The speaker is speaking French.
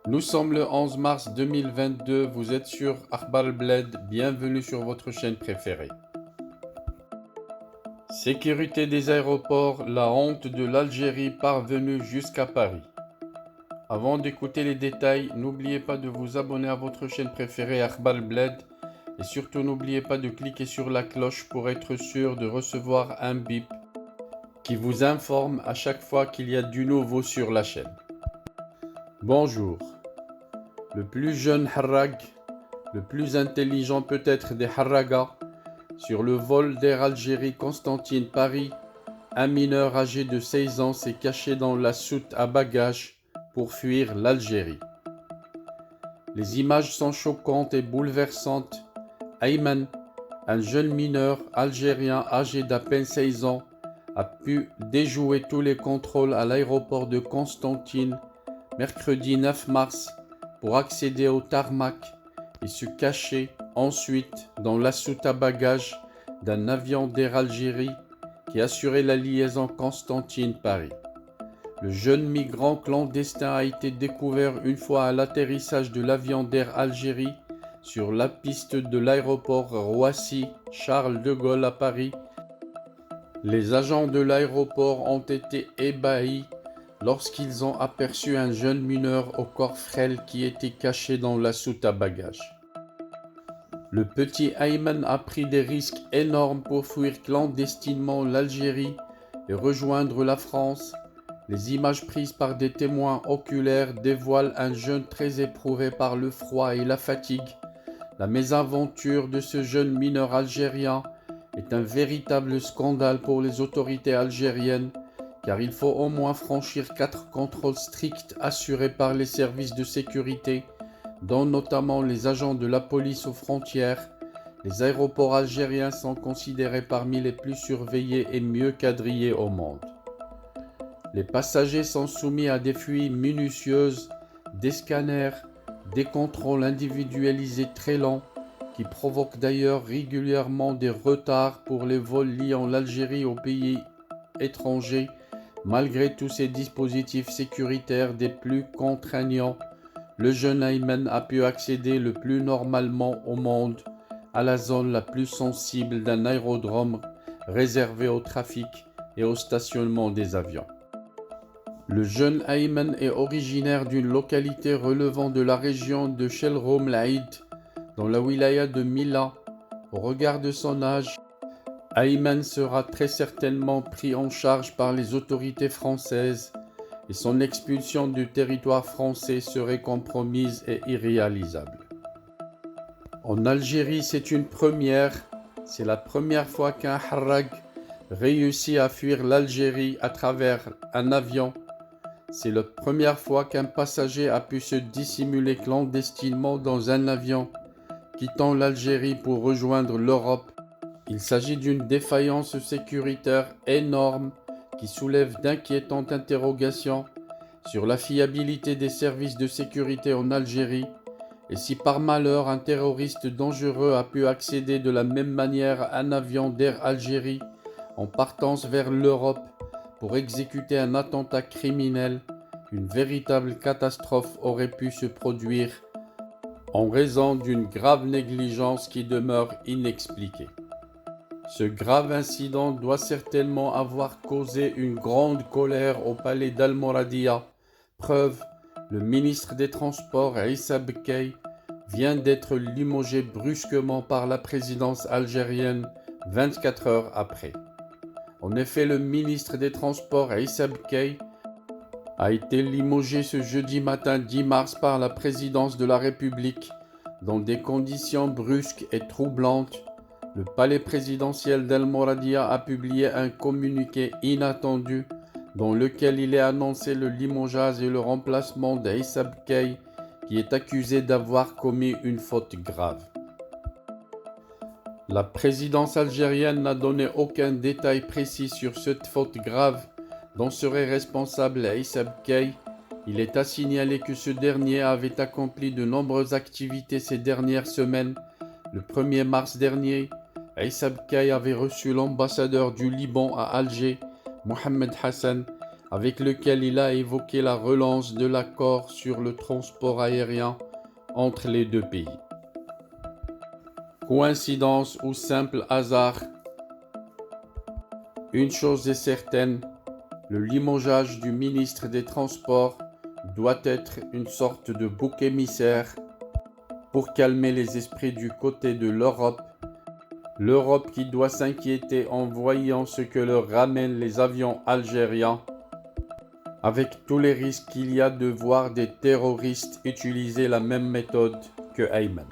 Nous sommes le 11 mars 2022, vous êtes sur Akhbar al-Bled, bienvenue sur votre chaîne préférée. Sécurité des aéroports, la honte de l'Algérie parvenue jusqu'à Paris. Avant d'écouter les détails, n'oubliez pas de vous abonner à votre chaîne préférée Akhbar al-Bled et surtout n'oubliez pas de cliquer sur la cloche pour être sûr de recevoir un bip qui vous informe à chaque fois qu'il y a du nouveau sur la chaîne. Bonjour. Le plus jeune Harrag, le plus intelligent peut-être des Harragas, sur le vol d'Air Algérie Constantine-Paris, un mineur âgé de 16 ans s'est caché dans la soute à bagages pour fuir l'Algérie. Les images sont choquantes et bouleversantes. Ayman, un jeune mineur algérien âgé d'à peine 16 ans, a pu déjouer tous les contrôles à l'aéroport de Constantine mercredi 9 mars pour accéder au tarmac et se cacher ensuite dans la soute à bagages d'un avion d'Air Algérie qui assurait la liaison Constantine-Paris. Le jeune migrant clandestin a été découvert une fois à l'atterrissage de l'avion d'Air Algérie sur la piste de l'aéroport Roissy-Charles de Gaulle à Paris. Les agents de l'aéroport ont été ébahis lorsqu'ils ont aperçu un jeune mineur au corps frêle qui était caché dans la soute à bagages. Le petit Ayman a pris des risques énormes pour fuir clandestinement l'Algérie et rejoindre la France. Les images prises par des témoins oculaires dévoilent un jeune très éprouvé par le froid et la fatigue. La mésaventure de ce jeune mineur algérien est un véritable scandale pour les autorités algériennes, car il faut au moins franchir 4 contrôles stricts assurés par les services de sécurité, dont notamment les agents de la police aux frontières. Les aéroports algériens sont considérés parmi les plus surveillés et mieux quadrillés au monde. Les passagers sont soumis à des fouilles minutieuses, des scanners, des contrôles individualisés très longs, qui provoquent d'ailleurs régulièrement des retards pour les vols liant l'Algérie aux pays étrangers. Malgré tous ces dispositifs sécuritaires des plus contraignants, le jeune Ayman a pu accéder le plus normalement au monde à la zone la plus sensible d'un aérodrome réservé au trafic et au stationnement des avions. Le jeune Ayman est originaire d'une localité relevant de la région de Chelrom l'Aïd, dans la wilaya de Mila. Au regard de son âge, Ayman sera très certainement pris en charge par les autorités françaises et son expulsion du territoire français serait compromise et irréalisable. En Algérie, c'est une première. C'est la première fois qu'un Harrag réussit à fuir l'Algérie à travers un avion. C'est la première fois qu'un passager a pu se dissimuler clandestinement dans un avion, quittant l'Algérie pour rejoindre l'Europe. Il s'agit d'une défaillance sécuritaire énorme qui soulève d'inquiétantes interrogations sur la fiabilité des services de sécurité en Algérie et si par malheur un terroriste dangereux a pu accéder de la même manière à un avion d'Air Algérie en partance vers l'Europe pour exécuter un attentat criminel, une véritable catastrophe aurait pu se produire en raison d'une grave négligence qui demeure inexpliquée. Ce grave incident doit certainement avoir causé une grande colère au palais d'Al-Mouradia. Preuve, le ministre des Transports, Issa Bekkay, vient d'être limogé brusquement par la présidence algérienne 24 heures après. En effet, le ministre des Transports, Issa Bekkay, a été limogé ce jeudi matin 10 mars par la présidence de la République dans des conditions brusques et troublantes. Le palais présidentiel d'Al-Mouradia a publié un communiqué inattendu dans lequel il est annoncé le limogeage et le remplacement d'Issa Bekkay qui est accusé d'avoir commis une faute grave. La présidence algérienne n'a donné aucun détail précis sur cette faute grave dont serait responsable Issa Bekkay. Il est à signaler que ce dernier avait accompli de nombreuses activités ces dernières semaines. Le 1er mars dernier, Issa Bekkay avait reçu l'ambassadeur du Liban à Alger, Mohamed Hassan, avec lequel il a évoqué la relance de l'accord sur le transport aérien entre les deux pays. Coïncidence ou simple hasard? Une chose est certaine, le limogeage du ministre des Transports doit être une sorte de bouc émissaire pour calmer les esprits du côté de l'Europe. L'Europe qui doit s'inquiéter en voyant ce que leur ramènent les avions algériens, avec tous les risques qu'il y a de voir des terroristes utiliser la même méthode que Ayman.